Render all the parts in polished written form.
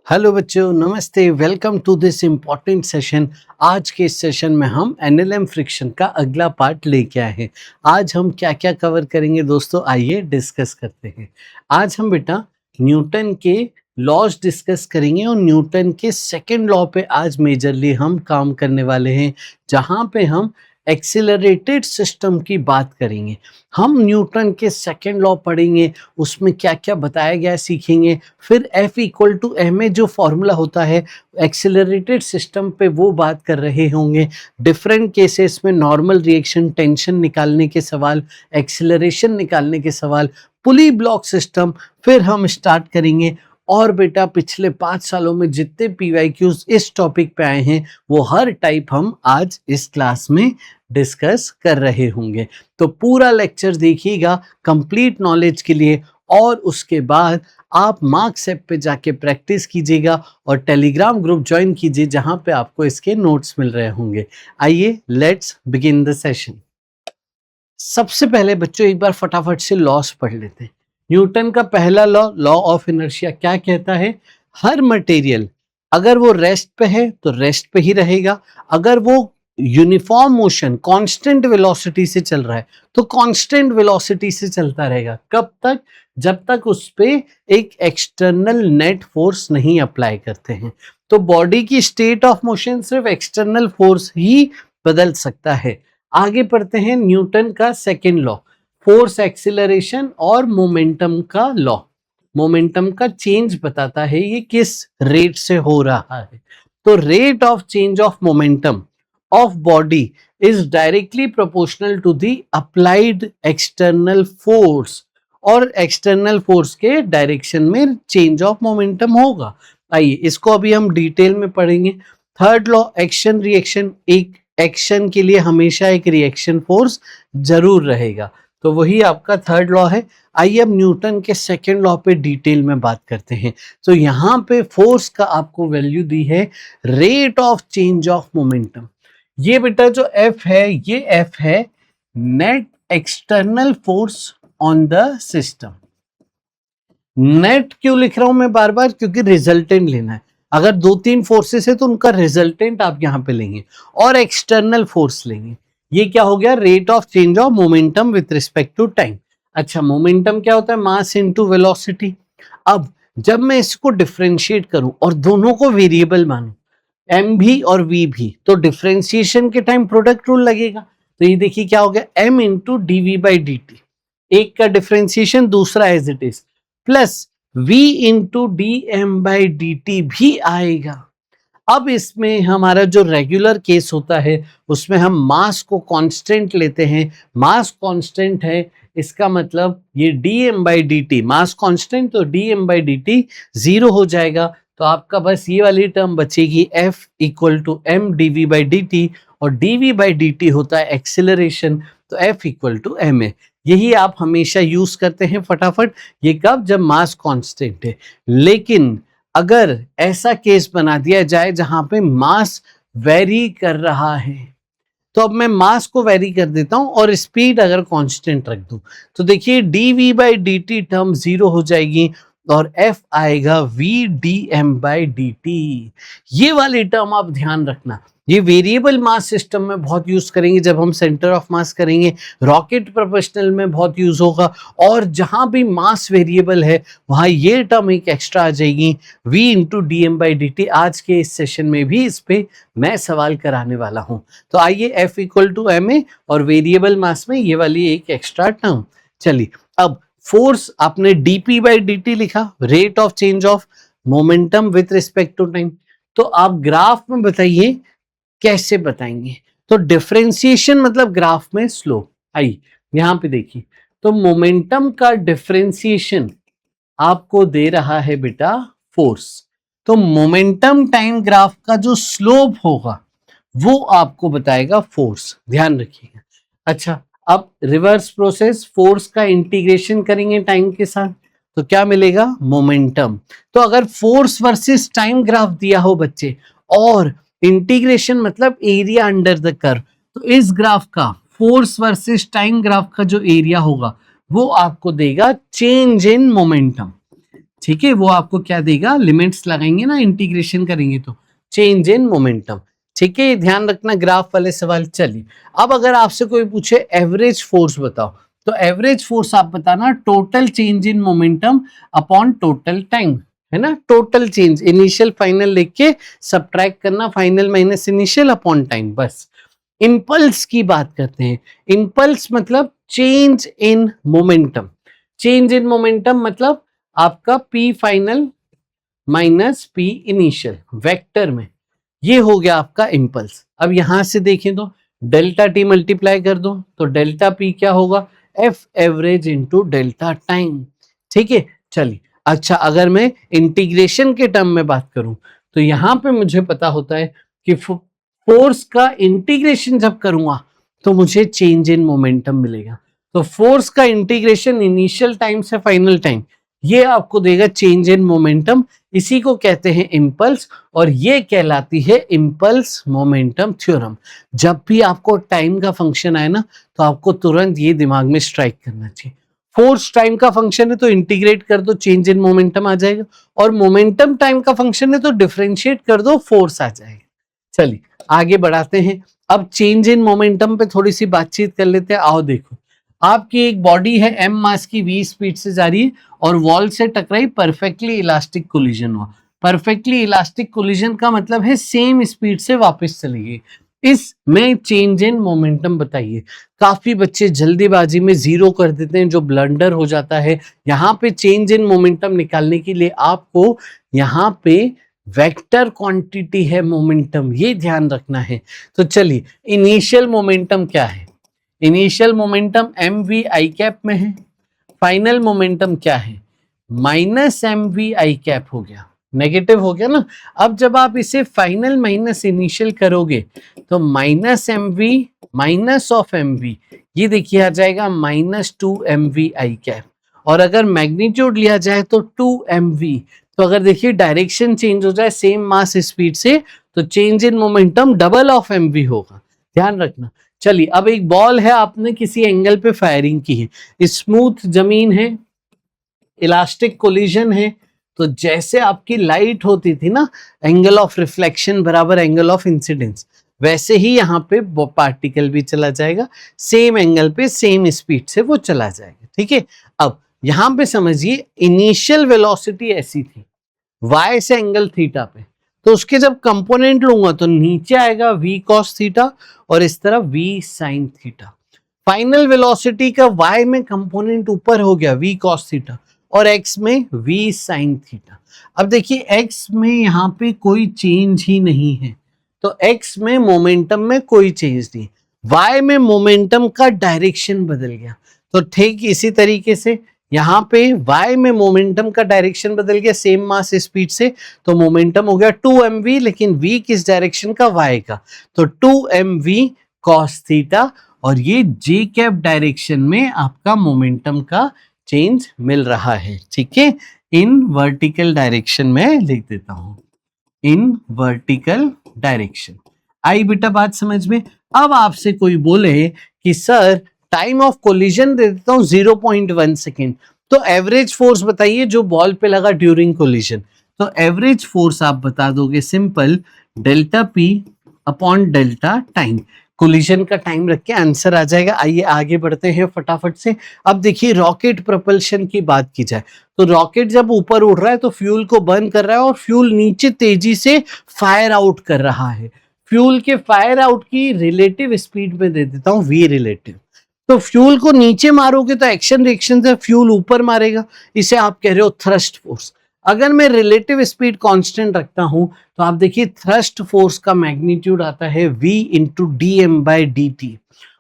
Hello बच्चों, नमस्ते। Welcome to this important session. आज के इस सेशन में हम एनएलएम फ्रिक्शन का अगला पार्ट लेके आए हैं। आज हम क्या क्या कवर करेंगे दोस्तों, आइए डिस्कस करते हैं। आज हम बेटा न्यूटन के लॉज डिस्कस करेंगे और न्यूटन के सेकंड लॉ पे आज मेजरली हम काम करने वाले हैं, जहाँ पे हम एक्सीलरेटेड सिस्टम की बात करेंगे। हम न्यूटन के सेकंड लॉ पढ़ेंगे, उसमें क्या क्या बताया गया सीखेंगे। फिर F equal to M A जो फॉर्मूला होता है एक्सेलरेटेड सिस्टम पे, वो बात कर रहे होंगे। डिफरेंट केसेस में नॉर्मल रिएक्शन, टेंशन निकालने के सवाल, एक्सेलरेशन निकालने के सवाल, पुली ब्लॉक सिस्टम फिर हम स्टार्ट करेंगे। और बेटा पिछले 5 सालों में जितने PYQs इस टॉपिक पे आए हैं वो हर टाइप हम आज इस क्लास में डिस्कस कर रहे होंगे। तो पूरा लेक्चर देखिएगा कंप्लीट नॉलेज के लिए, और उसके बाद आप मार्क्स ऐप पे जाके प्रैक्टिस कीजिएगा और टेलीग्राम ग्रुप ज्वाइन कीजिए जहां पे आपको इसके नोट्स मिल रहे होंगे। आइए लेट्स बिगिन द सेशन। सबसे पहले बच्चों एक बार फटाफट से लॉस पढ़ लेते हैं। न्यूटन का पहला लॉ, लॉ ऑफ इनर्शिया, क्या कहता है? हर मटेरियल अगर वो रेस्ट पे है तो रेस्ट पे ही रहेगा, अगर वो यूनिफॉर्म मोशन कांस्टेंट वेलोसिटी से चल रहा है तो कांस्टेंट वेलोसिटी से चलता रहेगा। कब तक? जब तक उस पे एक एक्सटर्नल नेट फोर्स नहीं अप्लाई करते हैं। तो बॉडी की स्टेट ऑफ मोशन सिर्फ एक्सटर्नल फोर्स ही बदल सकता है। आगे पढ़ते हैं न्यूटन का सेकेंड लॉ, फोर्स एक्सीलरेशन और मोमेंटम का लॉ। मोमेंटम का चेंज बताता है ये किस रेट से हो रहा है। तो rate of change of momentum of body is directly proportional to the applied external force, और एक्सटर्नल फोर्स के डायरेक्शन में चेंज ऑफ मोमेंटम होगा। आइए इसको अभी हम डिटेल में पढ़ेंगे। थर्ड लॉ, एक्शन रिएक्शन, एक एक्शन के लिए हमेशा एक रिएक्शन फोर्स जरूर रहेगा, तो वही आपका थर्ड लॉ है। आइए अब न्यूटन के सेकेंड लॉ पे डिटेल में बात करते हैं। तो यहाँ पे फोर्स का आपको वैल्यू दी है rate of change of momentum. ये बेटा जो F है, ये F है net external force on the system. Net क्यों लिख रहा हूं मैं बार बार? क्योंकि रिजल्टेंट लेना है। अगर 2-3 फोर्सेस है तो उनका रिजल्टेंट आप यहां पे लेंगे और एक्सटर्नल फोर्स लेंगे। ये क्या हो गया? Rate of change of momentum with respect to time. अच्छा, मोमेंटम क्या होता है? Mass into velocity. अब जब मैं इसको डिफरेंशिएट करूं और दोनों को वेरिएबल मानूं, एम भी और वी भी, तो डिफरेंशिएशन के टाइम प्रोडक्ट रूल लगेगा। तो ये देखिए क्या हो गया, M into D we by D T, एक का डिफरेंशिएशन, दूसरा as it is, plus v into D M by D T भी आएगा। अब इसमें हमारा जो रेगुलर केस होता है उसमें हम मास को कांस्टेंट लेते हैं। मास कांस्टेंट है, इसका मतलब ये d M by D t, mass constant, तो d M by D t 0 हो जाएगा। तो आपका बस ये वाली टर्म बचेगी, F equal to m d we by D T, और d we by D t होता है एक्सिलरेशन, तो F इक्वल टू एम है। यही आप हमेशा यूज करते हैं फटाफट। ये कब? जब मास कांस्टेंट है। लेकिन अगर ऐसा केस बना दिया जाए जहां पे मास वेरी कर रहा है, तो अब मैं मास को वेरी कर देता हूं और स्पीड अगर कांस्टेंट रख दूं, तो देखिए D we by D T term 0 हो जाएगी और F आएगा V D M by D T. ये वाली टर्म आप ध्यान रखना, ये वेरिएबल मास सिस्टम में बहुत यूज करेंगे जब हम सेंटर ऑफ मास करेंगे, रॉकेट प्रोपोर्शनल में बहुत यूज होगा, और जहां भी मास वेरिएबल है वहां ये टर्म एक एक्स्ट्रा आ जाएगी, v into D M by D T. आज के इस सेशन में भी इस पे मैं सवाल कराने वाला हूं। तो आइए F equal to M A और वेरिएबल मास में ये वाली एक एक्स्ट्रा टर्म। चलिए अब फोर्स आपने dp बाई dt लिखा, rate of change of momentum with respect to time. तो आप ग्राफ में बताइए कैसे बताएंगे? तो डिफरेंशिएशन मतलब ग्राफ में स्लोप। आई यहां पे देखिए, तो मोमेंटम का डिफरेंशिएशन आपको दे रहा है बेटा फोर्स, तो मोमेंटम टाइम ग्राफ का जो स्लोप होगा वो आपको बताएगा फोर्स। ध्यान रखिएगा। अच्छा, अब रिवर्स प्रोसेस, फोर्स का इंटीग्रेशन करेंगे टाइम के साथ, तो क्या मिलेगा? मोमेंटम। तो अगर फोर्स वर्सेस टाइम ग्राफ दिया हो बच्चे, और इंटीग्रेशन मतलब एरिया अंडर द कर्व, तो इस ग्राफ का फोर्स वर्सेस टाइम ग्राफ का जो एरिया होगा वो आपको देगा चेंज इन मोमेंटम। ठीक है, वो आपको क्या देगा, लिमिट्स लगाएंगे ना इंटीग्रेशन करेंगे तो चेंज इन मोमेंटम। ठीक है, ध्यान रखना ग्राफ वाले सवाल। चलिए अब अगर आपसे कोई पूछे एवरेज फोर्स बताओ, तो एवरेज फोर्स आप बताना total change in momentum upon total time, है ना। टोटल चेंज, इनिशियल फाइनल लिख के सब्ट्रैक्ट करना, final minus initial upon time, बस। इंपल्स की बात करते हैं। इंपल्स मतलब change in momentum. Change in momentum मतलब आपका P final minus P initial vector में, ये हो गया आपका इंपल्स। अब यहां से देखें तो डेल्टा टी मल्टीप्लाई कर दो तो डेल्टा पी क्या होगा, F average into delta time. ठीक है, चलिए अच्छा, अगर मैं इंटीग्रेशन के टर्म में बात करूं तो यहां पे मुझे पता होता है कि फोर्स का इंटीग्रेशन जब करूंगा तो मुझे चेंज इन मोमेंटम मिलेगा। तो फोर्स का इंटीग्रेशन इनिशियल टाइम से फाइनल टाइम, ये आपको देगा चेंज इन मोमेंटम। इसी को कहते हैं इंपल्स, और ये कहलाती है इंपल्स मोमेंटम थ्योरम। जब भी आपको टाइम का फंक्शन आए ना, तो आपको तुरंत ये दिमाग में स्ट्राइक करना चाहिए। फोर्स टाइम का फंक्शन है तो इंटीग्रेट कर दो, चेंज इन मोमेंटम आ जाएगा, और मोमेंटम टाइम का फंक्शन है तो डिफरेंशिएट कर दो, फोर्स आ जाएगा। चलिए आगे बढ़ाते हैं। अब चेंज इन मोमेंटम पे थोड़ी सी बातचीत कर लेते हैं। आओ देखो, आपकी एक बॉडी है, एम मास की, वी स्पीड से जा रही है और वॉल से टकराई, परफेक्टली इलास्टिक कोलिजन हुआ। परफेक्टली इलास्टिक कोलिजन का मतलब है सेम स्पीड से वापस चली गई। इसमें चेंज इन मोमेंटम बताइए। काफी बच्चे जल्दीबाजी में जीरो कर देते हैं, जो ब्लंडर हो जाता है। यहाँ पे चेंज इन मोमेंटम निकालने के लिए आपको यहाँ पे वेक्टर क्वांटिटी है मोमेंटम, ये ध्यान रखना है। तो चलिए, इनिशियल मोमेंटम क्या है, initial momentum M V I cap में है। फाइनल मोमेंटम क्या है, minus M V I cap हो गया, नेगेटिव हो गया ना। अब जब आप इसे फाइनल माइनस इनिशियल करोगे तो minus M V minus of M V, ये देखिए आ जाएगा minus two M V I cap. और अगर मैग्नीट्यूड लिया जाए तो टू एम वी। तो अगर देखिए डायरेक्शन चेंज हो जाए सेम मास स्पीड से, तो change in momentum double of M V होगा, ध्यान रखना। चलिए अब एक बॉल है, आपने किसी एंगल पे फायरिंग की है, स्मूथ जमीन है, इलास्टिक कोलिजन है, तो जैसे आपकी लाइट होती थी ना, एंगल ऑफ रिफ्लेक्शन बराबर एंगल ऑफ इंसिडेंस, वैसे ही यहाँ पे पार्टिकल भी चला जाएगा, सेम एंगल पे सेम स्पीड से वो चला जाएगा। ठीक है, अब यहाँ पे समझिए इनिशियल वेलोसिटी ऐसी थी y से एंगल थीटा पे, तो उसके जब कंपोनेंट लूंगा तो नीचे आएगा v cos थीटा और इस तरफ v sin theta. Final velocity का y में कंपोनेंट ऊपर हो गया v cos थीटा और x में v sin थीटा। अब देखिए x में यहाँ पे कोई चेंज ही नहीं है, तो x में मोमेंटम में कोई चेंज नहीं, y में मोमेंटम का डायरेक्शन बदल गया। तो ठीक इसी तरीके से यहाँ पे y में मोमेंटम का डायरेक्शन बदल गया सेम मास स्पीड से, तो मोमेंटम हो गया 2mv, लेकिन v किस डायरेक्शन का, y का, तो 2mv cos थीटा, और ये j कैप डायरेक्शन में आपका मोमेंटम का चेंज मिल रहा है। ठीक है, इन वर्टिकल डायरेक्शन में लिख देता हूं, इन वर्टिकल डायरेक्शन। आई बेटा बात समझ में। अब आपसे कोई बोले कि सर टाइम ऑफ कोलिजन दे देता हूं 0.1 सेकेंड, तो एवरेज फोर्स बताइए जो बॉल पे लगा ड्यूरिंग कोलिजन। तो एवरेज फोर्स आप बता दोगे simple, delta P upon delta time, collision का टाइम रख के आंसर आ जाएगा। आइए आगे बढ़ते हैं फटाफट से। अब देखिए रॉकेट प्रोपल्शन की बात की जाए तो रॉकेट जब ऊपर उड़ रहा है तो फ्यूल को बर्न कर रहा है और फ्यूल नीचे तेजी से फायर आउट कर रहा है। फ्यूल के फायर आउट की रिलेटिव स्पीड में दे देता हूं वी रिलेटिव। तो फ्यूल को नीचे मारोगे तो एक्शन रिएक्शन से फ्यूल ऊपर मारेगा, इसे आप कह रहे हो थ्रस्ट फोर्स। अगर मैं रिलेटिव स्पीड कांस्टेंट रखता हूं तो आप देखिए थ्रस्ट फोर्स का मैग्नीट्यूड आता है v into D M by D T,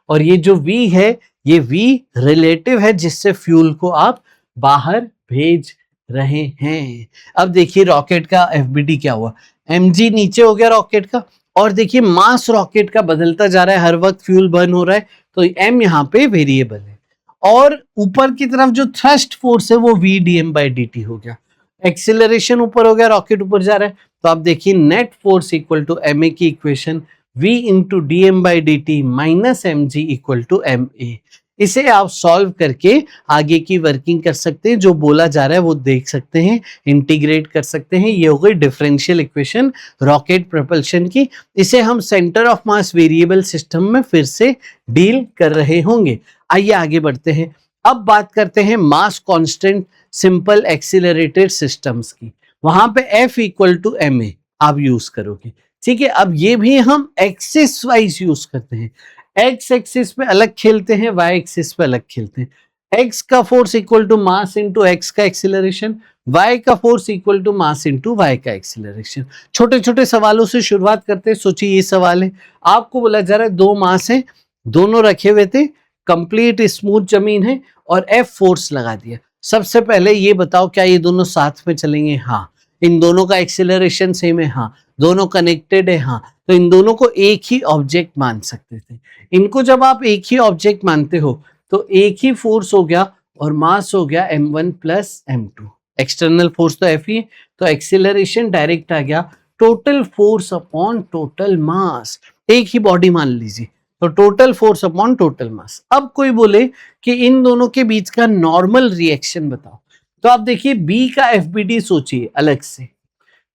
और ये जो v है ये v रिलेटिव है जिससे फ्यूल को आप बाहर भेज रहे हैं। अब देखिए रॉकेट का एफबीटी क्या हुआ, mg नीचे हो गया रॉकेट का, और देखिए मास रॉकेट का बदलता जा रहा है, हर वक्त फ्यूल बर्न हो रहा है, तो m यहाँ पे वेरिएबल है, और ऊपर की तरफ जो थ्रस्ट फोर्स है वो v D M by D T हो गया। एक्सीलरेशन ऊपर हो गया, रॉकेट ऊपर जा रहा है, तो आप देखिए net force equal to M a की equation v into D M by D t minus m g equal to M a. इसे आप सॉल्व करके आगे की वर्किंग कर सकते हैं, जो बोला जा रहा है वो देख सकते हैं, इंटीग्रेट कर सकते हैं। ये हो गई डिफरेंशियल इक्वेशन रॉकेट प्रोपल्शन की। इसे हम centre of mass variable system में फिर से डील कर रहे होंगे। आइए आगे बढ़ते हैं। अब बात करते हैं mass constant simple accelerated systems की। वहां पे F इक्वल टू ma आप यूज करोगे, ठीक है। अब ये भी हम एक्सिस वाइज यूज करते हैं, एक्स एक्सिस पे अलग खेलते हैं, वाई एक्सिस पे अलग खेलते हैं। एक्स का force equal to mass into X का एक्सीलरेशन, वाई का force equal to mass into Y का एक्सीलरेशन। छोटे छोटे सवालों से शुरुआत करते हैं। सोचिए ये सवाल है, आपको बोला जा रहा है दो मास है, दोनों रखे हुए थे, कंप्लीट स्मूथ जमीन है और एफ फोर्स लगा दिया। सबसे पहले ये बताओ क्या ये दोनों साथ में चलेंगे? हाँ। इन दोनों का एक्सीलरेशन सेम है? हाँ। दोनों कनेक्टेड है? हाँ। तो इन दोनों को एक ही ऑब्जेक्ट मान सकते थे। इनको जब आप एक ही ऑब्जेक्ट मानते हो तो एक ही फोर्स हो गया और मास हो गया m1 plus m2। External force तो F ही है, तो एक्सीलरेशन डायरेक्ट आ गया total force upon total mass. एक ही बॉडी मान लीजिए, तो total force upon total mass. अब कोई बोले कि इन दोनों के बीच का नॉर्मल रिएक्शन बताओ, तो आप देखिए B का FBD सोचिए अलग से।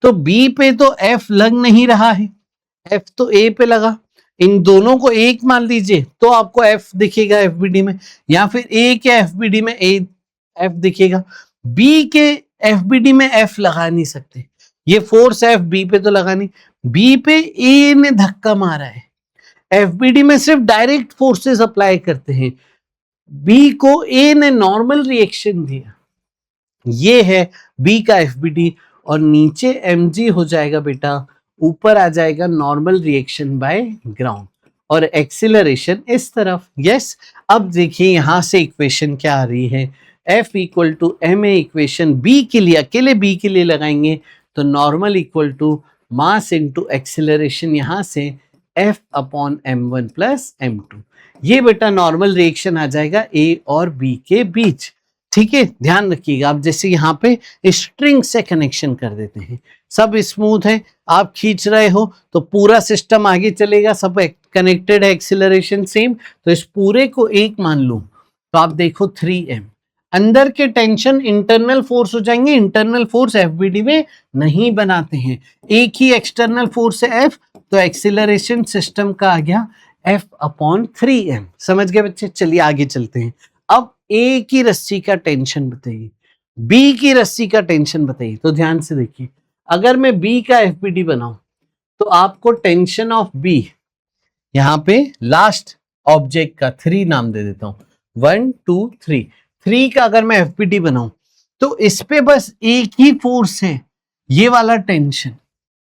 तो B पे तो F लग नहीं रहा है, F तो A पे लगा। इन दोनों को एक मान लीजिए तो आपको F दिखेगा FBD में, या फिर A के FBD में F दिखेगा। B के FBD में F लगा नहीं सकते, ये फोर्स F B पे तो लगा नहीं, B पे A ने धक्का मारा है। FBD में सिर्फ डायरेक्ट फोर्सेस अप्लाई करते हैं, B को A ने नॉर्मल रिएक्शन दिया। ये है B का FBD और नीचे mg हो जाएगा बेटा, ऊपर आ जाएगा नॉर्मल रिएक्शन बाय ग्राउंड और एक्सीलरेशन इस तरफ। यस। अब देखिए यहां से इक्वेशन क्या आ रही है, F equal to ma equation B के लिए, अकेले B के लिए लगाएंगे तो normal equal to mass into acceleration, यहां से F upon m1 plus m2। ये बेटा नॉर्मल रिएक्शन आ जाएगा A और B के बीच, ठीक है। ध्यान रखिएगा, आप जैसे यहाँ पे स्ट्रिंग से कनेक्शन कर देते हैं, सब स्मूथ है, आप खींच रहे हो तो पूरा सिस्टम आगे चलेगा, सब कनेक्टेड है, एक्सीलरेशन सेम। तो इस पूरे को एक मान लूं तो आप देखो 3m, अंदर के टेंशन इंटरनल फोर्स हो जाएंगे। इंटरनल फोर्स FBD में नहीं बनाते हैं, एक ही एक्सटर्नल फोर्स है F, तो एक्सीलरेशन सिस्टम का आ गया F अपॉन 3m। समझ गए बच्चे? चलिए आगे चलते हैं। अब A की रस्सी का टेंशन बताइए, B की रस्सी का टेंशन बताइए। तो ध्यान से देखिए, अगर मैं B का FBD बनाऊं तो आपको टेंशन ऑफ B, यहां पे लास्ट ऑब्जेक्ट का 3 नाम दे देता हूं, 1 2 3, 3 का अगर मैं FBD बनाऊं तो इस पे बस एक ही फोर्स है, ये वाला टेंशन।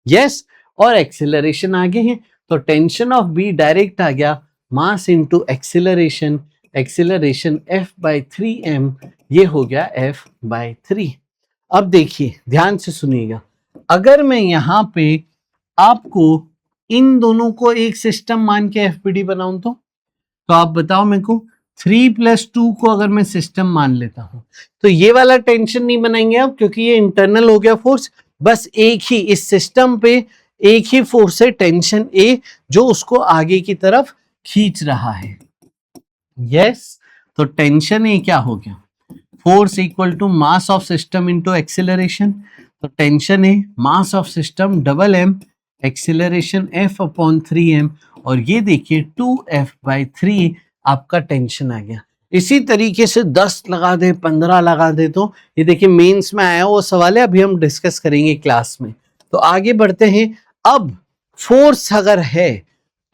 यस। और एक्सीलरेशन आगे है, तो टेंशन ऑफ B डायरेक्ट आ गया मास into acceleration, acceleration F by 3m, ये हो गया F बाई 3। अब देखिए ध्यान से सुनिएगा, अगर मैं यहां पे आपको इन दोनों को एक सिस्टम मान के FBD बनाऊं तो आप बताओ मेरे को, 3 प्लस 2 को अगर मैं सिस्टम मान लेता हूं तो ये वाला टेंशन नहीं बनाएंगे आप, क्योंकि ये इंटरनल हो गया फोर्स। बस एक ही इस सिस्टम पे एक ही फोर्स है, टेंशन A, जो उसको आगे की तरफ खींच रहा है। यस। तो टेंशन A क्या हो गया, force equal to mass of system into acceleration. तो tension A mass of system double m, acceleration F upon 3m, और ये देखिए 2F बाई 3 आपका टेंशन आ गया। इसी तरीके से 10 लगा दे, 15 लगा दे, तो ये देखिए मेंस में आया वो सवाल है, अभी हम डिस्कस करेंगे क्लास में। तो आगे बढ़ते हैं। अब फोर्स अगर है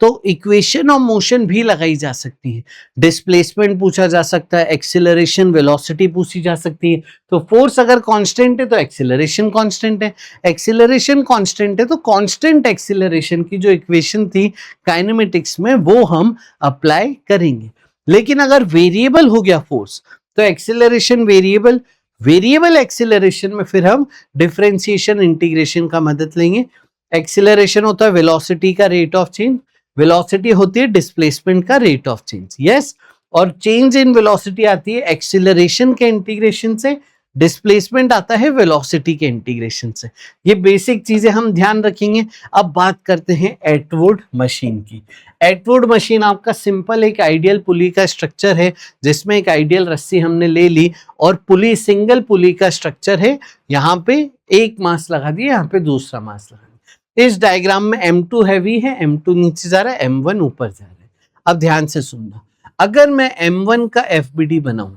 तो इक्वेशन ऑफ मोशन भी लगाई जा सकती है, डिस्प्लेसमेंट पूछा जा सकता है, एक्सीलरेशन वेलोसिटी पूछी जा सकती है। तो फोर्स अगर कांस्टेंट है तो एक्सीलरेशन कांस्टेंट है, एक्सीलरेशन कांस्टेंट है तो कांस्टेंट एक्सीलरेशन की जो इक्वेशन थी काइनेमेटिक्स में वो हम अप्लाई करेंगे। लेकिन अगर वेरिएबल हो गया फोर्स तो एक्सीलरेशन वेरिएबल, वेरिएबल एक्सीलरेशन में फिर हम डिफरेंशिएशन इंटीग्रेशन का मदद लेंगे। एक्सीलरेशन होता है वेलोसिटी का रेट ऑफ चेंज, वेलोसिटी होती है डिस्प्लेसमेंट का रेट ऑफ चेंज। यस। और चेंज इन वेलोसिटी आती है एक्सीलरेशन के इंटीग्रेशन से, डिस्प्लेसमेंट आता है वेलोसिटी के इंटीग्रेशन से। ये बेसिक चीजें हम ध्यान रखेंगे। अब बात करते हैं एटवुड मशीन की। एटवुड मशीन आपका सिंपल एक आइडियल पुली का स्ट्रक्चर है, जिसमें एक आइडियल रस्सी हमने ले ली और पुली सिंगल पुली का स्ट्रक्चर है। यहाँ पे एक मास लगा दिया, यहाँ पे दूसरा मास लगा दिया। इस डायग्राम में M2 हैवी है, M2 नीचे जा रहा है, M1 ऊपर जा रहा है। अब ध्यान से सुनना, अगर मैं M1 का FBD बनाऊं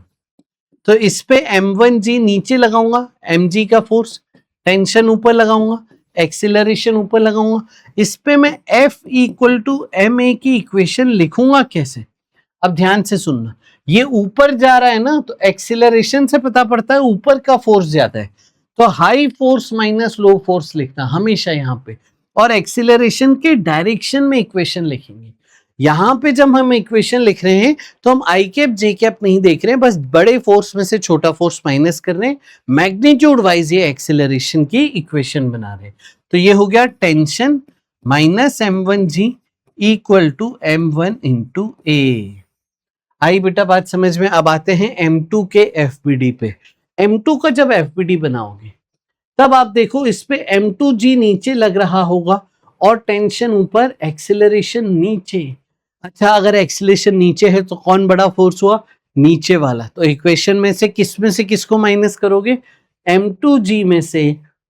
तो इस पे M1G नीचे लगाऊंगा, mg का फोर्स, टेंशन ऊपर लगाऊंगा, एक्सीलरेशन ऊपर लगाऊंगा। इस पे मैं F इक्वल टू ma की इक्वेशन लिखूंगा कैसे? अब ध्यान से सुनना, ये ऊपर जा रहा है ना, तो एक्सीलरेशन से पता पड़ता है ऊपर का फोर्स ज्यादा है, तो high force minus low force लिखना हमेशा यहाँ पे, और एक्सीलरेशन के डायरेक्शन में इक्वेशन लिखेंगे। यहाँ पे जब हम इक्वेशन लिख रहे हैं तो हम आई कैप जे कैप नहीं देख रहे हैं, बस बड़े फोर्स में से छोटा फोर्स माइनस कर रहे हैं, मैग्नीट्यूड वाइज ये एक्सीलरेशन की इक्वेशन बना रहे हैं। तो ये हो गया tension minus M1G equal to M1 into a. आई बेटा बात समझ में? अब आते हैं M2 के FBD पे। M2 का जब FBD बनाओगे तब आप देखो इस पे M2G नीचे लग रहा होगा और टेंशन ऊपर, एक्सीलरेशन नीचे। अच्छा, अगर एक्सीलरेशन नीचे है तो कौन बड़ा फोर्स हुआ? नीचे वाला। तो इक्वेशन में से किसको माइनस करोगे? M2G में से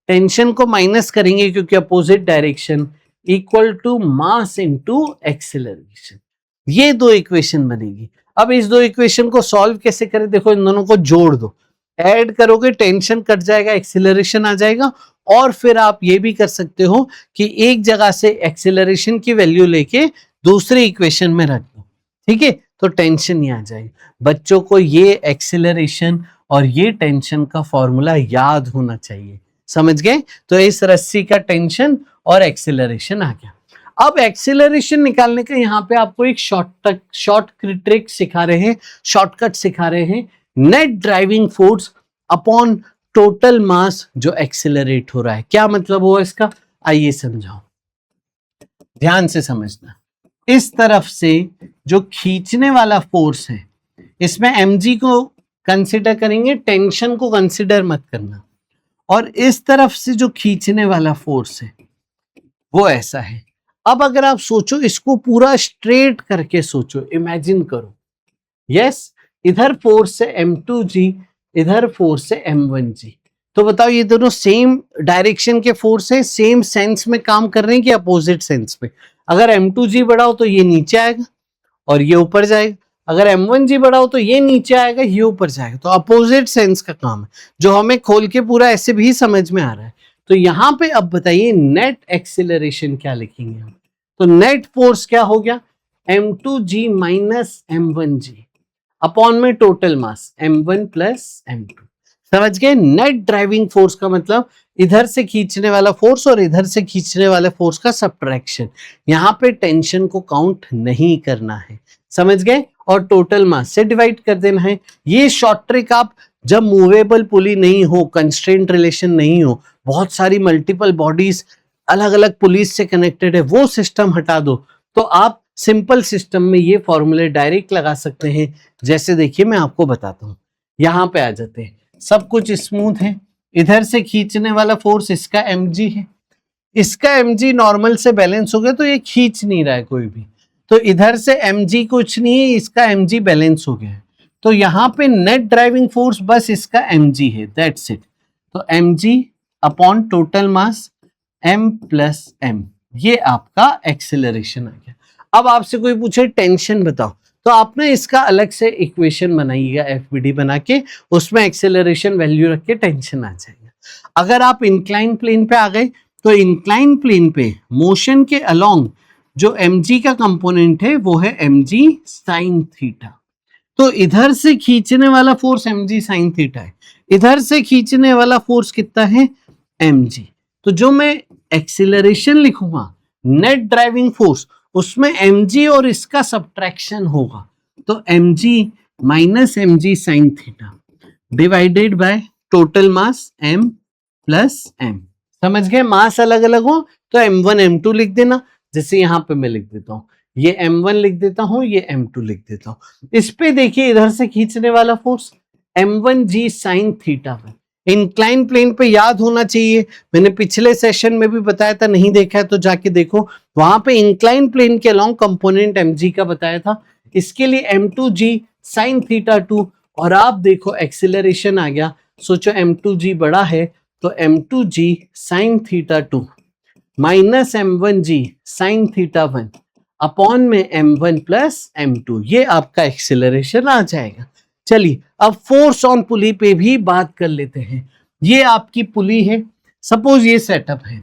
टेंशन को माइनस करेंगे क्योंकि opposite direction, equal to mass into acceleration. ये दो इक्वेशन बनेगी। अब इस दो इक्वेशन को सॉल्व कैसे करें? देखो, इन दोनों को जोड़ दो, ऐड करोगे, टेंशन कट जाएगा, एक्सीलरेशन आ जाएगा। और फिर आप ये भी कर सकते हो कि एक जगह से एक्सीलरेशन की वैल्यू लेके दूसरी इक्वेशन में रख दो, ठीक है, तो टेंशन ही आ जाएगी। बच्चों को ये एक्सीलरेशन और ये टेंशन का फॉर्मूला याद होना चाहिए, समझ गए? तो इस रस्सी का टेंशन और एक्सीलरेशन आ गया। अब एक्सीलरेशन निकालने का यहाँ पे आपको एक शॉर्ट ट्रिक सिखा रहे हैं, शॉर्टकट सिखा रहे हैं। Net driving force upon total mass जो एक्सीलरेट हो रहा है, क्या मतलब हुआ इसका? आइए समझाओ, ध्यान से समझना। इस तरफ से जो खींचने वाला फोर्स है, इसमें mg को कंसिडर करेंगे, टेंशन को कंसिडर मत करना। और इस तरफ से जो खींचने वाला फोर्स है वो ऐसा है। अब अगर आप सोचो, इसको पूरा स्ट्रेट करके सोचो, इमेजिन करो। यस, इधर फोर्स है M2G, इधर फोर्स है M1G। तो बताओ, ये दोनों सेम डायरेक्शन के फोर्स है, सेम सेंस में काम कर रहे हैं कि अपोजिट सेंस में? अगर M2G बढ़ाओ तो ये नीचे आएगा और ये ऊपर जाएगा, अगर M1G बढ़ाओ तो ये नीचे आएगा, ये ऊपर जाएगा। तो अपोजिट सेंस का काम है, जो हमें खोल के पूरा ऐसे भी समझ में आ रहा है। तो यहाँ पे अब बताइए नेट एक्सीलरेशन क्या लिखेंगे हम? तो नेट फोर्स क्या हो गया? M2G माइनस M1G अपॉन में total mass M1 plus M2। समझ गए? नेट ड्राइविंग फोर्स का मतलब इधर से खींचने वाला फोर्स और इधर से खींचने वाले फोर्स का सब्ट्रैक्शन। यहाँ पे टेंशन को काउंट नहीं करना है, समझ गए? और टोटल मास से डिवाइड कर देना है। ये शॉर्ट ट्रिक आप जब मूवेबल पुली नहीं हो, कंस्ट्रेंट रिलेशन नहीं हो, बहुत सारी मल्टीपल बॉडीज अलग अलग पुलिस से कनेक्टेड है, वो सिस्टम हटा दो, तो आप सिंपल सिस्टम में ये फॉर्मूले डायरेक्ट लगा सकते हैं। जैसे देखिए, मैं आपको बताता हूँ, यहाँ पे आ जाते हैं, सब कुछ स्मूथ है। इधर से खींचने वाला फोर्स इसका mg है, इसका mg नॉर्मल से बैलेंस हो गया, तो ये खींच नहीं रहा है कोई भी। तो इधर से mg कुछ नहीं है, इसका mg बैलेंस हो गया है। तो यहाँ पे नेट ड्राइविंग फोर्स बस इसका mg है, दैट्स इट। तो mg upon total mass m plus m, ये आपका एक्सेलरेशन आ गया। अब आपसे कोई पूछे टेंशन बताओ, तो आपने इसका अलग से इक्वेशन बनाइएगा, FBD बना के, उसमें एक्सेलरेशन वैल्यू रख के टेंशन आ जाएगा। अगर आप इंक्लाइन प्लेन पे आ गए, तो इंक्लाइन प्लेन पे मोशन के अलोंग जो mg का कंपोनेंट है वो है mg साइन थीटा। तो इधर से खींचने वाला फोर्स mg साइन थीटा है, इधर से खींचने वाला फोर्स कितना है? mg। तो जो मैं एक्सीलरेशन लिखूंगा नेट ड्राइविंग फोर्स, उसमें mg और इसका सब्ट्रैक्शन होगा, तो mg minus mg sine theta divided by total mass m plus m। समझ गए? मास अलग अलग हो तो m1 m2 लिख देना, जैसे यहाँ पे मैं लिख देता हूँ, ये m1 लिख देता हूँ, ये m2 लिख देता हूँ। इस पे देखिए, इधर से खींचने वाला फोर्स m1g साइन थीटा है, इंक्लाइन प्लेन पे याद होना चाहिए, मैंने पिछले सेशन में भी बताया था, नहीं देखा है तो जाके देखो, वहां पे इंक्लाइन प्लेन के अलोंग कंपोनेंट mg का बताया था, इसके लिए m2g sin θ2, और आप देखो एक्सीलरेशन आ गया, सोचो m2g बड़ा है तो m2g sin θ2 minus m1g sin θ1 upon में m1 प्लस m2, ये आपका एक्सीलरेशन आ जाएगा। चलिए अब फोर्स ऑन पुली पे भी बात कर लेते हैं। ये आपकी पुली है, सपोज ये सेटअप है,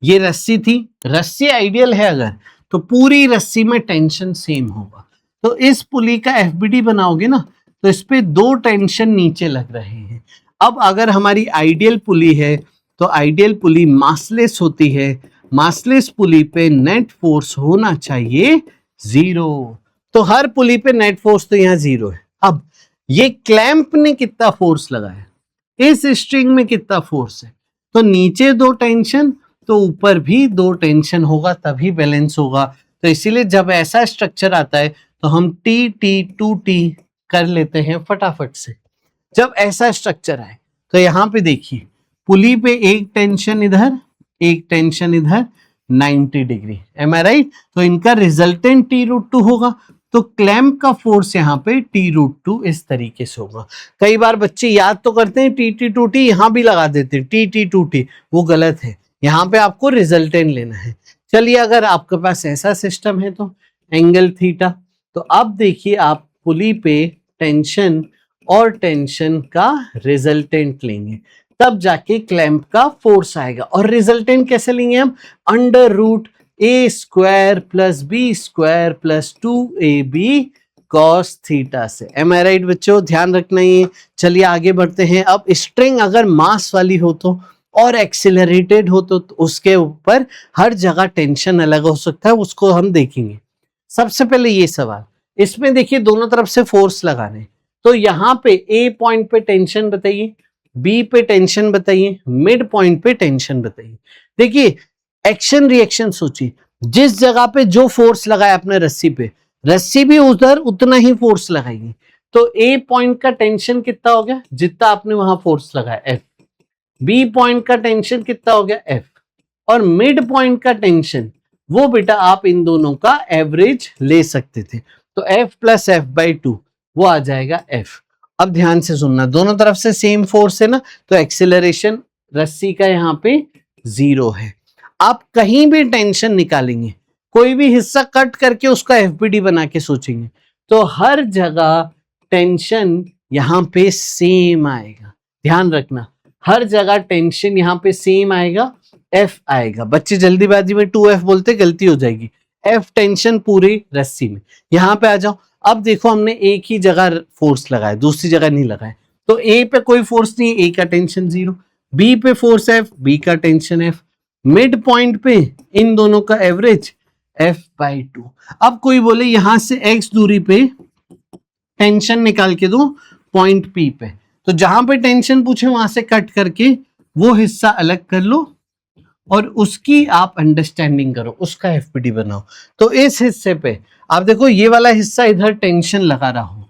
ये रस्सी थी, रस्सी आइडियल है अगर, तो पूरी रस्सी में टेंशन सेम होगा। तो इस पुली का एफबीडी बनाओगे ना, तो इस पे दो टेंशन नीचे लग रहे हैं। अब अगर हमारी आइडियल पुली है तो आइडियल पुली मासलेस होती है, मासलेस पुली पे नेट फोर्स होना चाहिए 0। तो हर पुली पे नेट फोर्स तो यहाँ 0 है। अब ये क्लैंप ने कितना फोर्स लगाया, इस स्ट्रिंग में कितना फोर्स है, तो नीचे दो टेंशन तो ऊपर भी दो टेंशन होगा, तभी बैलेंस होगा। तो इसीलिए जब ऐसा स्ट्रक्चर आता है तो हम टी टी टू टी कर लेते हैं फटाफट से। जब ऐसा स्ट्रक्चर आए तो यहाँ पे देखिए, पुली पे एक टेंशन इधर, एक टेंशन इधर, 90 डिग्री, एम आई राइट? तो इनका रिजल्टेंट T√2 होगा, तो क्लैंप का फोर्स यहाँ पे T√2 इस तरीके से होगा। कई बार बच्चे याद तो करते हैं T2T, यहाँ भी लगा देते हैं T2T, वो गलत है, यहाँ पे आपको रिजल्टेंट लेना है। चलिए अगर आपके पास ऐसा सिस्टम है तो एंगल थीटा, तो अब देखिए आप पुली पे टेंशन और टेंशन का रिजल्टेंट लेंगे, तब जाके क्लैंप का फोर्स आएगा। और रिजल्टेंट कैसे लेंगे हम, under root a square plus B square plus 2ab cos theta से। एम आई राइट बच्चों, ध्यान रखना ये। चलिए आगे बढ़ते हैं। अब स्ट्रिंग अगर मास वाली हो तो और एक्सिलरेटेड हो तो उसके ऊपर हर जगह टेंशन अलग हो सकता है, उसको हम देखेंगे। सबसे पहले ये सवाल, इसमें देखिए दोनों तरफ से फोर्स लगाने, तो यहाँ पे ए पॉइंट पे टेंशन बताइए, बी पे टेंशन बताइए, मिड पॉइंट पे टेंशन बताइए। देखिए एक्शन रिएक्शन सोचिए, जिस जगह पे जो फोर्स लगाया अपने रस्सी पे, रस्सी भी उधर उतना ही फोर्स लगाएगी। तो ए पॉइंट का टेंशन कितना हो गया, जितना आपने वहां फोर्स लगाया एफ। बी पॉइंट का टेंशन कितना हो गया एफ, और मिड पॉइंट का टेंशन वो बेटा आप इन दोनों का एवरेज ले सकते थे, तो एफ प्लस एफ बाई 2 वो आ जाएगा एफ। अब ध्यान से सुनना, दोनों तरफ से सेम फोर्स है ना, तो एक्सेलरेशन रस्सी का यहाँ पे 0 है। आप कहीं भी टेंशन निकालेंगे, कोई भी हिस्सा कट करके उसका एफबीडी बना के सोचेंगे, तो हर जगह टेंशन यहाँ पे सेम आएगा। ध्यान रखना, हर जगह टेंशन यहाँ पे सेम आएगा, एफ आएगा। बच्चे जल्दीबाजी में 2F बोलते, गलती हो जाएगी। एफ टेंशन पूरी रस्सी में। यहाँ पे आ जाओ, अब देखो हमने एक ही जगह फोर्स लगाया, दूसरी जगह नहीं लगाया, तो ए पे कोई फोर्स नहीं, ए का टेंशन 0, बी पे फोर्स एफ, बी का टेंशन एफ, मिड पॉइंट पे इन दोनों का एवरेज एफ बाई 2। अब कोई बोले यहां से एक्स दूरी पे टेंशन निकाल के दो पॉइंट पी पे, तो जहां पे टेंशन पूछे वहां से कट करके वो हिस्सा अलग कर लो और उसकी आप अंडरस्टैंडिंग करो, उसका एफपीडी बनाओ। तो इस हिस्से पे आप देखो, ये वाला हिस्सा इधर टेंशन लगा रहा हो,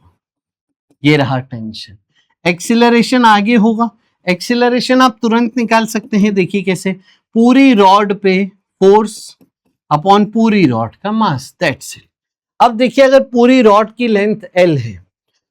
ये रहा टेंशन, एक्सीलरेशन आगे होगा। एक्सीलरेशन आप तुरंत निकाल सकते हैं, देखिए कैसे, पूरी रॉड पे फोर्स अपॉन पूरी रॉड का मास, दैट्स इट। अब देखिए अगर पूरी रॉड की लेंथ L है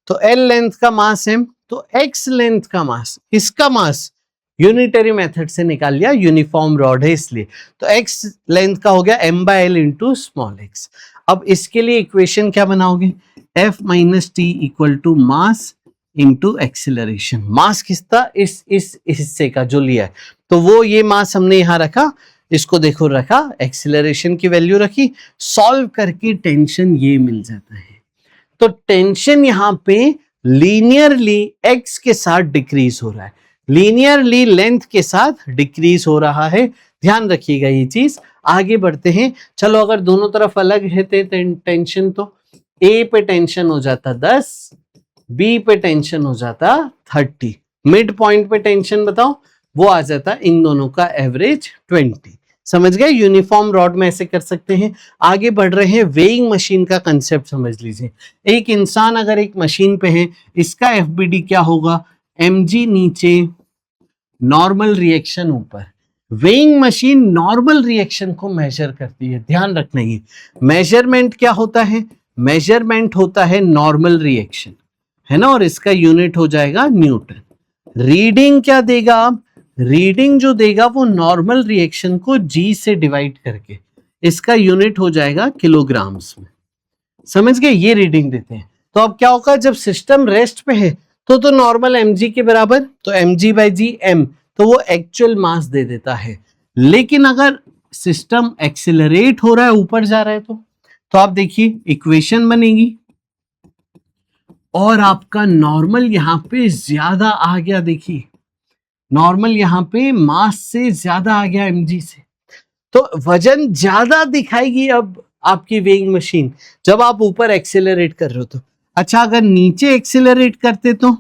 तो L लेंथ का मास M, तो X लेंथ का मास, इसका मास यूनिटरी मेथड से निकाल लिया, यूनिफॉर्म रॉड है इसलिए, तो X लेंथ का हो गया M by L into small x। अब इसके लिए इक्वेशन क्या बनाओगे, F minus T equal to mass into acceleration. Mass किसका, इस हिस्से का जो लिया है, तो वो ये मास हमने यहाँ रखा, इसको देखो रखा, एक्सिलरेशन की वैल्यू रखी, सॉल्व करके टेंशन ये मिल जाता है। तो टेंशन यहाँ पे लीनियरली x के साथ डिक्रीज हो रहा है, लीनियरली लेंथ के साथ डिक्रीज हो रहा है। ध्यान रखिएगा ये चीज। आगे बढ़ते हैं, चलो अगर दोनों तरफ अलग है टेंशन, तो A पे टेंशन हो जाता 10, B पे टेंशन हो जाता 30, मिड पॉइंट पे टेंशन बताओ, वो आ जाता इन दोनों का एवरेज 20। समझ गए, यूनिफॉर्म रॉड में ऐसे कर सकते हैं। आगे बढ़ रहे हैं, वेइंग मशीन का कंसेप्ट समझ लीजिए। एक इंसान अगर एक मशीन पे है, इसका एफबीडी क्या होगा, mg नीचे, नॉर्मल रिएक्शन ऊपर। वेइंग मशीन नॉर्मल रिएक्शन को मेजर करती है, ध्यान रखना। ये मेजरमेंट क्या होता है? मेजरमेंट होता है नॉर्मल रिएक्शन, है ना, और इसका यूनिट हो जाएगा न्यूटन। रीडिंग क्या देगा आप? रीडिंग जो देगा वो नॉर्मल रिएक्शन को जी से डिवाइड करके, इसका यूनिट हो जाएगा किलोग्राम्स में। समझ गए? ये रीडिंग देते हैं। तो अब क्या होगा, जब सिस्टम रेस्ट पे है तो नॉर्मल mg के बराबर, तो mg/g m, तो वो एक्चुअल मास दे देता है। लेकिन अगर सिस्टम एक्सेलरेट हो रहा है, ऊपर जा रहा है, तो आप देखिए इक्वेशन बनेगी और आपका नॉर्मल यहां पे ज्यादा आ गया। देखिए नॉर्मल यहां पे मास से ज्यादा आ गया mg से, तो वजन ज्यादा दिखाएगी अब आपकी वेइंग मशीन जब आप ऊपर एक्सेलरेट कर रहे हो। तो अच्छा, अगर नीचे एक्सेलरेट करते तो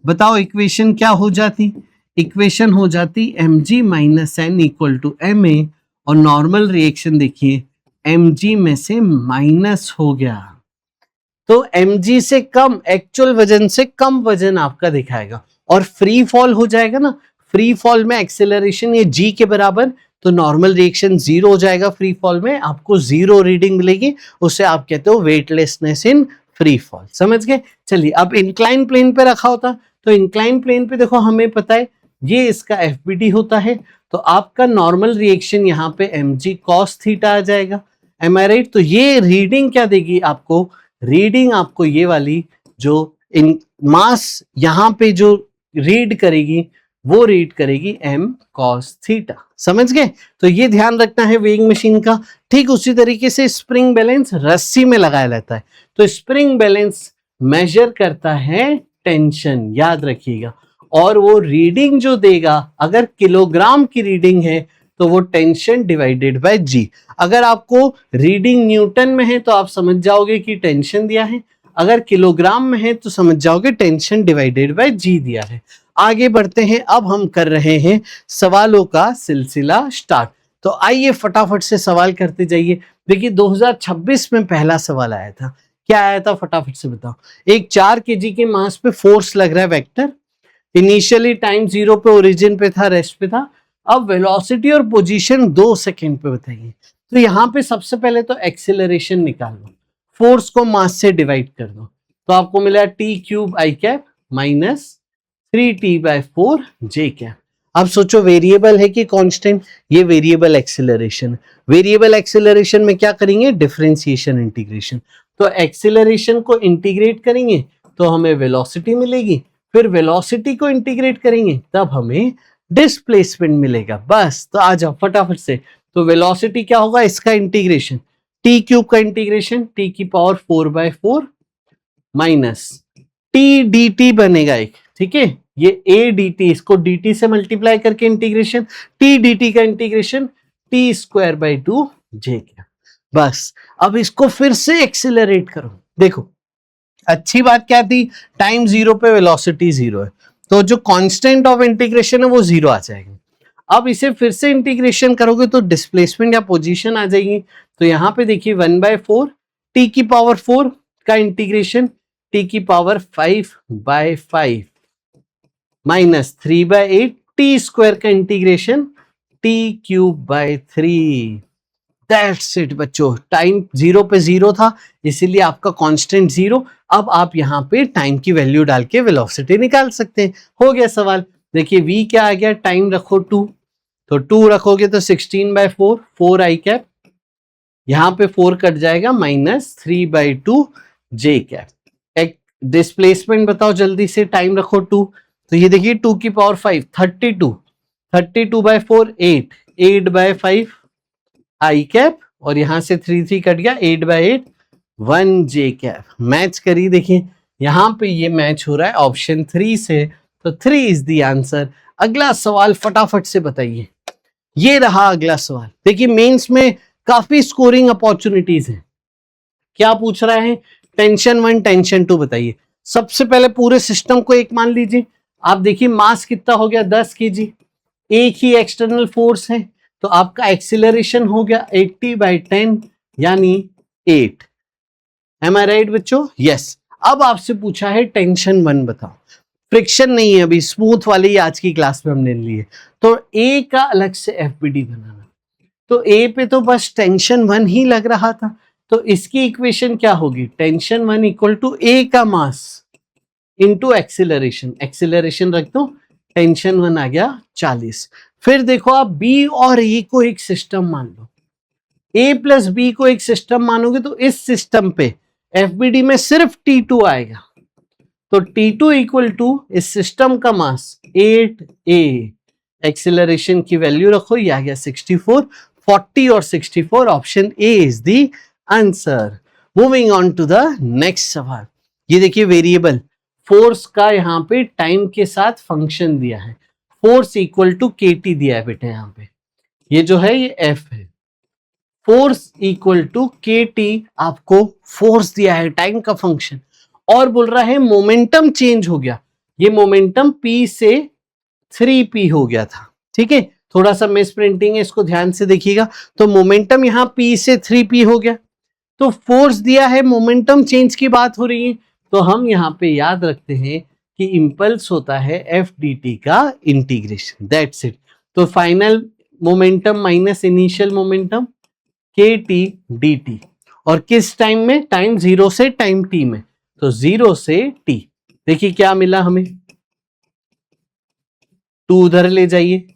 बताओ इक्वेशन क्या हो जाती? इक्वेशन हो जाती mg minus n equal to ma, और नॉर्मल रिएक्शन देखिए mg में से माइनस हो गया, तो mg से कम, एक्चुअल वजन से कम वजन आपका दिखाएगा और फ्री फॉल हो जाएगा ना। फ्री फॉल में एक्सेलरेशन ये g के बराबर, तो नॉर्मल रिएक्शन जीरो हो जाएगा। फ्री फॉल में आपको जीरो रीडिंग मिलेगी, उसे आप कहते हो वेटलेसनेस इन फ्री फॉल। समझ गए? चलिए, अब इंक्लाइन प्लेन पे रखा होता, तो इंक्लाइन प्लेन पे देखो हमें पता है ये इसका एफबीडी होता है, तो आपका नॉर्मल रिएक्शन यहाँ पे mg cos थीटा आ जाएगा। M I right? तो ये रीडिंग क्या देगी आपको? रीडिंग आपको ये वाली जो इन मास यहाँ पे जो रीड करेगी वो रीड करेगी m cos थीटा। समझ गए? तो ये ध्यान रखना है वेइंग मशीन का। ठीक उसी तरीके से स्प्रिंग बैलेंस रस्सी में लगाया जाता है, तो स्प्रिंग बैलेंस मेजर करता है टेंशन, याद रखिएगा। और वो रीडिंग जो देगा, अगर किलोग्राम की रीडिंग है तो वो टेंशन डिवाइडेड बाय जी। अगर आपको रीडिंग न्यूटन में है तो आप समझ जाओगे कि टेंशन दिया है, अगर किलोग्राम में है तो समझ जाओगे टेंशन डिवाइडेड बाय जी दिया है। आगे बढ़ते हैं, अब हम कर रहे हैं सवालों का सिलसिला स्टार्ट। तो आइए फटाफट से सवाल करते जाइए। देखिए 2026 में पहला सवाल आया था, क्या आया था फटाफट से बताओ। एक 4 kg के मास पे फोर्स लग रहा है वेक्टर, इनिशियली टाइम 0 पे ओरिजिन पे था, रेस्ट पे था। अब वेलोसिटी और पोजीशन 2 सेकंड पे बताइए। तो यहाँ पे सबसे पहले तो एक्सेलरेशन निकाल लो, फोर्स को मास से डिवाइड कर दो, तो आपको मिला t³ i cap minus 3t/4 j cap. अब सोचो वेरिएबल है कि कांस्टेंट? ये वेरिएबल एक्सेलरेशन। वेरिएबल एक्सेलरेशन में क्या करेंगे? Differentiation integration. तो एक्सेलरेशन को इंटीग्रेट करेंगे तो हमें वेलोसिटी मिलेगी, फिर वेलोसिटी को इंटीग्रेट करेंगे तब हमें डिस्प्लेसमेंट मिलेगा। बस, तो आ जाओ फटाफट से। तो वेलोसिटी क्या होगा? इसका इंटीग्रेशन, t³ का integration t⁴/4 minus t dt बनेगा एक, ठीक है, ये a dt, इसको dt से मल्टीप्लाई करके इंटीग्रेशन, t dt का इंटीग्रेशन t²/2 j क्या। बस, अब इसको फिर से एक्सेलरेट करो। देखो अच्छी बात क्या थी, टाइम 0 पे वेलोसिटी 0 है, तो जो कांस्टेंट ऑफ इंटीग्रेशन है वो 0 आ जाएगा। अब इसे फिर से इंटीग्रेशन करोगे तो डिस्प्लेसमेंट या पोजीशन आ जाएगी। तो यहाँ पे देखिए 1/4 t⁴ का इंटीग्रेशन t⁵/5 माइनस 3/8 t² का इंटीग्रेशन t³ 3। इट बच्चों, टाइम 0 पे 0 था इसीलिए आपका कांस्टेंट 0। अब आप यहाँ पे टाइम की वैल्यू डाल के वेलोसिटी निकाल सकते हैं। हो गया सवाल। देखिए v क्या आ गया, टाइम रखो 2, तो 2 रखोगे तो 16/4 4 i कैप, यहाँ पे 4 कट जाएगा माइनस 3/2 j कैप। एक डिस्प्लेसमेंट बताओ जल्दी से, टाइम रखो 2, तो ये देखिए 2⁵ 32/4 8 8/5 i कैप, और यहां से 3 कट गया, 8/8 1 j कैप। मैच करिए, देखिए यहां पे ये मैच हो रहा है ऑप्शन 3 से, तो 3 इज द आंसर। अगला सवाल फटाफट से बताइए। ये रहा अगला सवाल। देखिए मेंस में काफी स्कोरिंग अपॉर्चुनिटीज हैं। क्या पूछ रहा है? टेंशन 1 टेंशन 2 बताइए। सबसे पहले पूरे सिस्टम को एक मान लीजिए। आप देखिए मास कितना हो गया, 10 kg, एक ही एक्सटर्नल फोर्स है, तो आपका एक्सीलरेशन हो गया 80/10 यानी 8। एम आई राइट बच्चों? यस। अब आपसे पूछा है टेंशन 1 बताओ। फ्रिक्शन नहीं है, अभी स्मूथ वाली आज की क्लास में हमने ली है। तो ए का अलग से एफबीडी बनाना, तो ए पे तो बस टेंशन 1 ही लग रहा था, तो इसकी इक्वेशन क्या होगी, टेंशन 1 इक्वल टू ए का मास इंटू एक्सिलरेशन, एक्सिलरेशन रख दो, टेंशन 1 आ गया 40। फिर देखो आप बी और ए को एक सिस्टम मान लो, ए प्लस बी को एक सिस्टम मानोगे तो इस सिस्टम पे एफबीडी में सिर्फ T2 आएगा, तो T2 इक्वल टू इस सिस्टम का मास 8a, एक्सिलरेशन की वैल्यू रखो, ये आ गया 64, 40 और 64, option A is the answer. Moving on to the next सवाल, ये देखिए वेरिएबल फोर्स का यहाँ पे टाइम के साथ फंक्शन दिया है, फोर्स इक्वल टू KT दिया है बेटा, यहाँ पे ये जो है ये F है, फोर्स इक्वल टू KT आपको फोर्स दिया है, टाइम का फंक्शन, और बोल रहा है मोमेंटम चेंज हो गया, ये मोमेंटम P से 3P हो गया था, ठीक है, थोड़ा सा मिस प्रिंटिंग है, इसको ध्यान से देखिएगा। तो मोमेंटम यहाँ P से 3P हो गया, तो फोर्स दिया है, मोमेंटम चेंज की बात हो रही है, तो हम यहाँ पे याद रखते हैं कि इंपल्स होता है एफ डी टी का इंटीग्रेशन, दैट्स इट। तो final momentum minus initial momentum के टी डी टी, और किस टाइम में, टाइम 0 से टाइम t में, तो 0 से t। देखिए क्या मिला हमें, 2 उधर ले जाइए,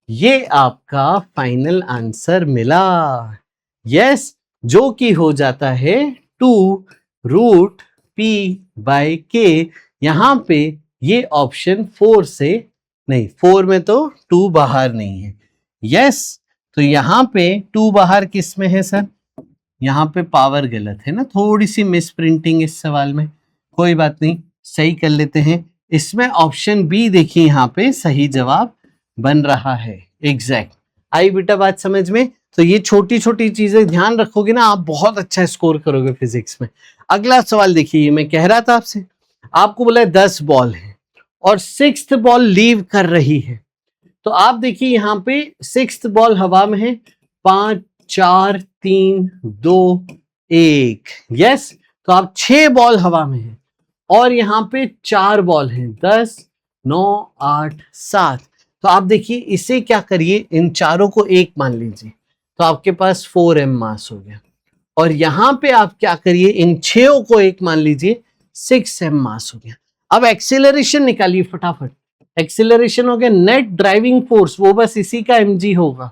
ये आपका फाइनल आंसर मिला, यस, जो कि हो जाता है 2√p/k। यहां पे ये ऑप्शन 4 से नहीं, 4 में तो 2 बाहर नहीं है, यस, तो यहां पे 2 बाहर किस में है सर, यहां पे पावर गलत है ना, थोड़ी सी मिस प्रिंटिंग इस सवाल में, कोई बात नहीं, सही कर लेते हैं। इसमें ऑप्शन बी देखिए यहाँ पे सही जवाब बन रहा है, एग्जैक्ट। आई बेटा बात समझ में, तो ये छोटी छोटी चीजें ध्यान रखोगे ना, आप बहुत अच्छा स्कोर करोगे फिजिक्स में। अगला सवाल देखिए, मैं कह रहा था आपसे, आपको बोला 10 बॉल है और 6th बॉल लीव कर रही है, तो आप देखिए यहाँ पे 6th बॉल हवा में है, 5 4 3 2 1, यस, तो आप 6 बॉल हवा में है, और यहाँ पे 4 बॉल हैं, 10 9 8 7, तो आप देखिए इसे क्या करिए, इन चारों को एक मान लीजिए, तो आपके पास 4m मास हो गया, और यहां पे आप क्या करिए, इन 6 को एक मान लीजिए, 6m मास हो गया। अब एक्सेलरेशन निकालिए फटाफट, एक्सेलरेशन हो गया नेट ड्राइविंग फोर्स, वो बस इसी का mg होगा,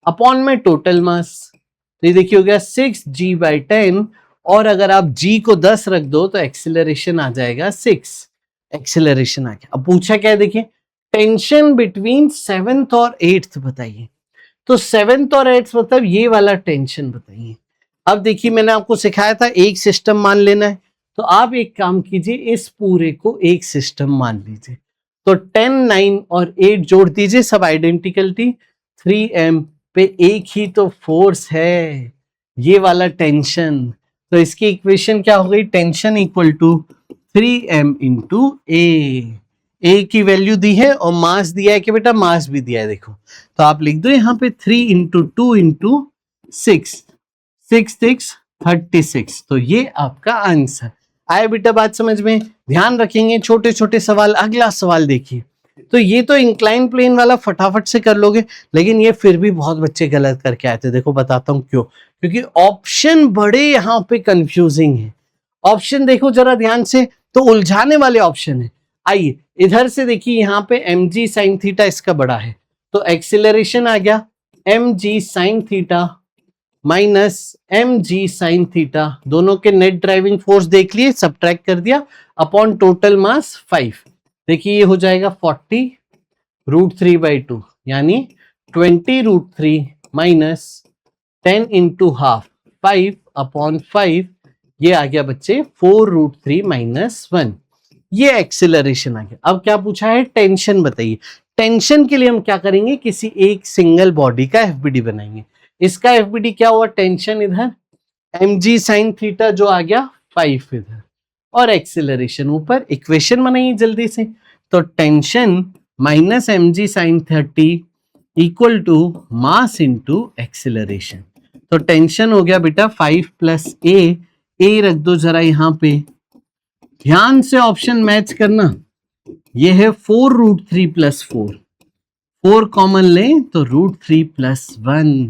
अपॉन में टोटल मास, तो ये देखिए हो गया 6g/10, और अगर आप g को 10 रख दो तो एक्सेलरेशन आ जाएगा 6, एक्सेलरेशन आ गया। अब पूछा क्या है, देखिए टेंशन बिटवीन 7th और 8th बताइए, तो 7th और 8th मतलब ये वाला टेंशन बताइए। अब देखिए मैंने आपको सिखाया था एक सिस्टम मान लेना है, तो आप एक काम कीजिए, इस पूरे को एक सिस्टम मान लीजिए, तो 10 9 और 8 जोड़ दीजिए, सब आइडेंटिकल थी, 3m पे एक ही तो फोर्स है, ये वाला टेंशन, तो इसकी इक्वेशन क्या हो गई, tension equal to 3m into a की वैल्यू दी है और मास दिया है कि बेटा, मास भी दिया है, देखो, तो आप लिख दो यहाँ पे 3 इंटू 2 इंटू 6, 6 6 36, तो ये आपका आंसर आया बेटा, बात समझ में, ध्यान रखेंगे छोटे छोटे सवाल। अगला सवाल देखिए, तो ये तो इंक्लाइन प्लेन वाला फटाफट से कर लोगे, लेकिन ये फिर भी बहुत बच्चे गलत करके आए थे, देखो बताता हूं क्यों, क्योंकि ऑप्शन बड़े यहाँ पे कंफ्यूजिंग है, ऑप्शन देखो जरा ध्यान से, तो उलझाने वाले ऑप्शन है। आइए इधर से देखिए, यहाँ पे mg sin थीटा इसका बड़ा है, तो एक्सिलरेशन आ गया mg sin theta minus mg sin theta, दोनों के नेट ड्राइविंग फोर्स देख लिए, सबट्रैक्ट कर दिया, अपॉन टोटल मास 5, देखिए ये हो जाएगा 40√3/2, यानी 20√3 माइनस 10 इंटू हाफ 5 अपॉन 5, ये आ गया बच्चे 4√3 माइनस 1, ये एक्सिलरेशन आ गया। अब क्या पूछा है, टेंशन बताइए, टेंशन के लिए हम क्या करेंगे, किसी एक सिंगल बॉडी का एफबीडी बनाएंगे, इसका एफबीडी क्या हुआ, टेंशन इधर, mg sin थीटा जो आ गया 5 इधर, और एक्सिलरेशन ऊपर, इक्वेशन बनाइए जल्दी से, तो tension minus mg sin 30 equal to mass into acceleration, तो टेंशन हो गया बेटा 5 + a रख दो जरा यहाँ पे, ध्यान से ऑप्शन मैच करना, ये है 4√3+4, 4 कॉमन लें तो √3+1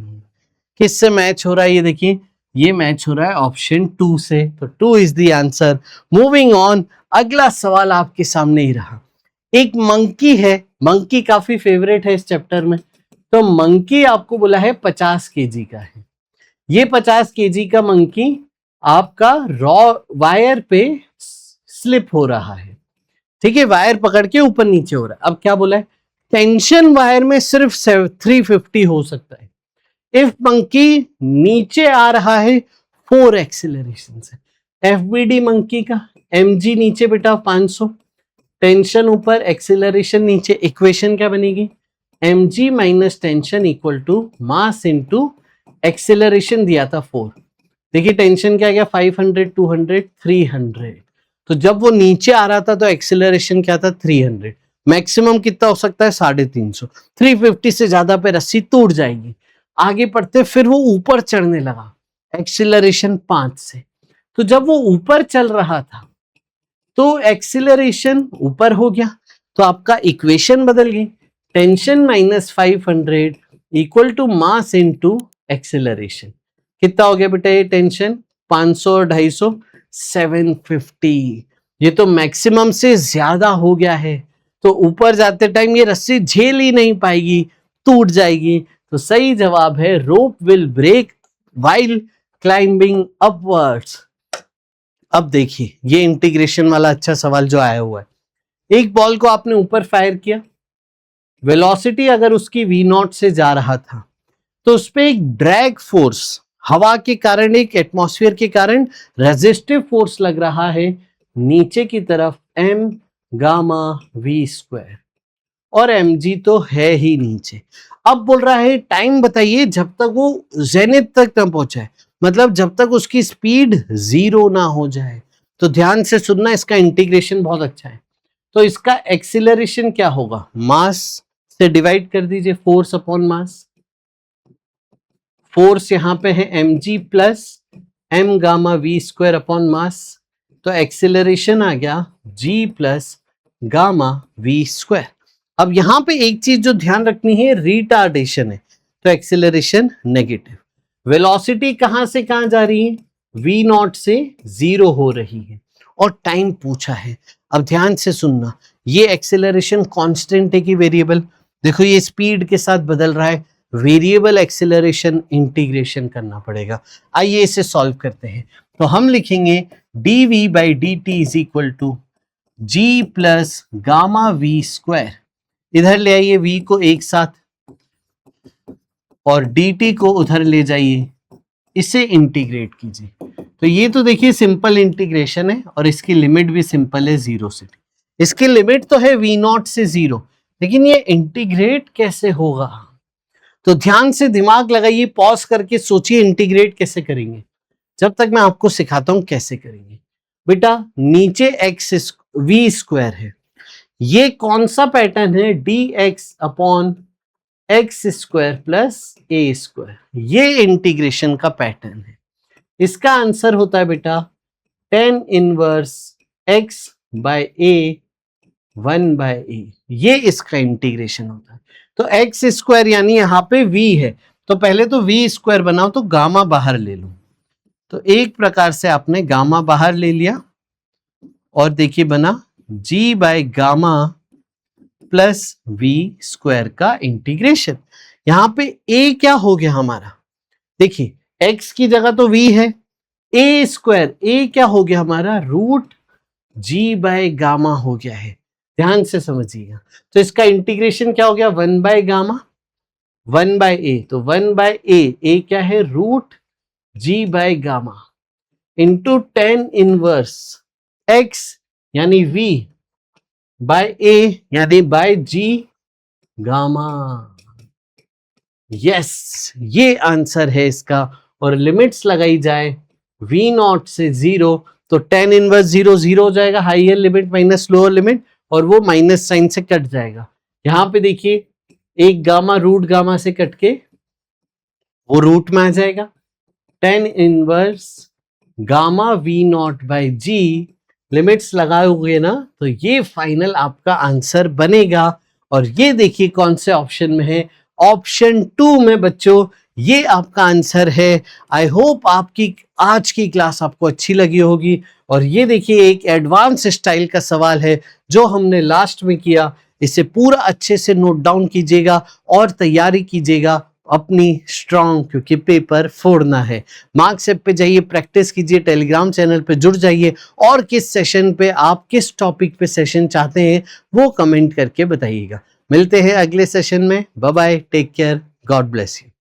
किससे मैच हो रहा है? ये देखिए, ये मैच हो रहा है ऑप्शन 2 से, तो 2 is the answer. Moving on, अगला सवाल आपके सामने ही रहा। एक मंकी है, मंकी काफी फेवरेट है इस चैप्टर में, तो मंकी आपको बोला है 50 केजी का है। ये 50 केजी का मंकी आपका रॉ वायर पे स्लिप हो रहा है, ठीक है, वायर पकड़ के ऊपर नीचे हो रहा है। अब क्या बोला है? टेंशन वायर में सिर्फ 350 हो सकता है। इफ मंकी नीचे आ रहा है 4 एक्सीलरेशन से, एफबीडी मंकी का mg नीचे बेटा 500, टेंशन ऊपर एक्सीलरेशन नीचे, इक्वेशन क्या बनेगी? mg minus tension equal to mass into acceleration दिया था 4। देखिए टेंशन क्या गया? 500, 200, 300। तो जब वो नीचे आ रहा था तो एक्सीलरेशन क्या था? 300। मैक्सिमम कितना हो सकता है? 350। 350 से ज्यादा पे रस्सी टूट जाएगी। आगे बढ़ते फिर वो ऊपर चढ़ने लगा, एक्सीलरेशन 5 से। तो जब वो ऊपर चल रहा था तो एक्सीलरेशन ऊपर हो गया, तो आपका इक्वेशन बदल गई। Tension minus 500 equal to mass into acceleration. कितना हो गया बेटा ये टेंशन? 500 और 250, 750। ये तो मैक्सिमम से ज्यादा हो गया है, तो ऊपर जाते टाइम ये रस्सी झेल ही नहीं पाएगी, टूट जाएगी। तो सही जवाब है rope will break while climbing upwards. अब देखिए ये इंटीग्रेशन वाला अच्छा सवाल जो आया हुआ है। एक बॉल को आपने ऊपर फायर किया, वेलोसिटी अगर उसकी v0 से जा रहा था तो उस पर एक ड्रैग फोर्स, हवा के कारण, एक एटमॉस्फेयर के कारण रेजिस्टिव फोर्स लग रहा है नीचे की तरफ, m गामा v², और mg तो है ही नीचे। अब बोल रहा है टाइम बताइए जब तक वो जेनिथ तक न पहुंचाए, मतलब जब तक उसकी स्पीड 0 ना हो जाए। तो ध्यान से सुनना, इसका इंटीग्रेशन बहुत अच्छा है। तो इसका एक्सीलरेशन क्या होगा? मास से डिवाइड कर दीजिए, फोर्स अपॉन मास। फोर्स यहां पे है mg plus m gamma v² upon mass, तो एक्सीलरेशन आ गया g प्लस गामा v²। अब यहां पे एक चीज जो ध्यान रखनी है, रिटार्डेशन है, तो एक्सीलरेशन नेगेटिव। वेलोसिटी कहां से कहां जा रही है? v0 से 0 हो रही है, और टाइम पूछा है। अब ध्यान से सुनना, ये एक्सीलरेशन कांस्टेंट है कि वेरिएबल? देखो ये स्पीड के साथ बदल रहा है, वेरिएबल एक्सीलरेशन इंटीग्रेशन करना पड़ेगा। आइए इसे सॉल्व करते हैं। तो हम लिखेंगे dv by dt is equal to g plus gamma v²। इधर ले आइए v को एक साथ, और dt को उधर ले जाइए, इसे इंटीग्रेट कीजिए। तो ये तो देखिए सिंपल इंटीग्रेशन है, और इसकी लिमिट भी सिंपल है 0 से। इसकी लिमिट तो है v0 से 0, लेकिन ये इंटीग्रेट कैसे होगा? तो ध्यान से दिमाग लगाइए, पॉज करके सोचिए इंटीग्रेट कैसे करेंगे, जब तक मैं आपको सिखाता हूं कैसे करेंगे। बेटा नीचे v² है, ये कौन सा पैटर्न है? dx upon x² plus a², ये इंटीग्रेशन का पैटर्न है। इसका आंसर होता है बेटा tan inverse x by a 1/a, ये इसका इंटीग्रेशन होता है। तो x² यानी यहाँ पे v है, तो पहले तो v² बनाओ, तो गामा बाहर ले लो। तो एक प्रकार से आपने गामा बाहर ले लिया, और देखिए बना g by gamma plus v² का इंटीग्रेशन। यहां पे a क्या हो गया हमारा? देखिए x की जगह तो v है, a², a क्या हो गया हमारा? रूट g बाय गामा हो गया है। ध्यान से समझिएगा, तो इसका इंटीग्रेशन क्या हो गया? 1 गामा 1/a, तो 1/a, a क्या है? Root g by gamma into tan inverse x यानी v बाय a यानी बाय g गामा। यस, ये आंसर है इसका। और लिमिट्स लगाई जाए v0 से 0, तो tan इनवर्स 0 0 हो जाएगा, higher limit minus lower limit, और वो माइनस साइन से कट जाएगा। यहां पे देखिए एक गामा रूट गामा से कट के वो रूट में आ जाएगा। tan inverse gamma v0 by g limits लगाओगे ना तो ये फाइनल आपका आंसर बनेगा। और ये देखिए कौन से ऑप्शन में है, ऑप्शन 2 में बच्चों ये आपका आंसर है। आई होप आपकी आज की क्लास आपको अच्छी लगी होगी। और ये देखिए एक एडवांस स्टाइल का सवाल है जो हमने लास्ट में किया, इसे पूरा अच्छे से नोट डाउन कीजिएगा और तैयारी कीजिएगा अपनी स्ट्रांग, क्योंकि पेपर फोड़ना है। मार्क्स ऐप पे जाइए, प्रैक्टिस कीजिए, टेलीग्राम चैनल पे जुड़ जाइए और किस सेशन पे आप किस टॉपिक पे सेशन चाहते हैं वो कमेंट करके बताइएगा। मिलते हैं अगले सेशन में। Bye bye, take care, God bless you.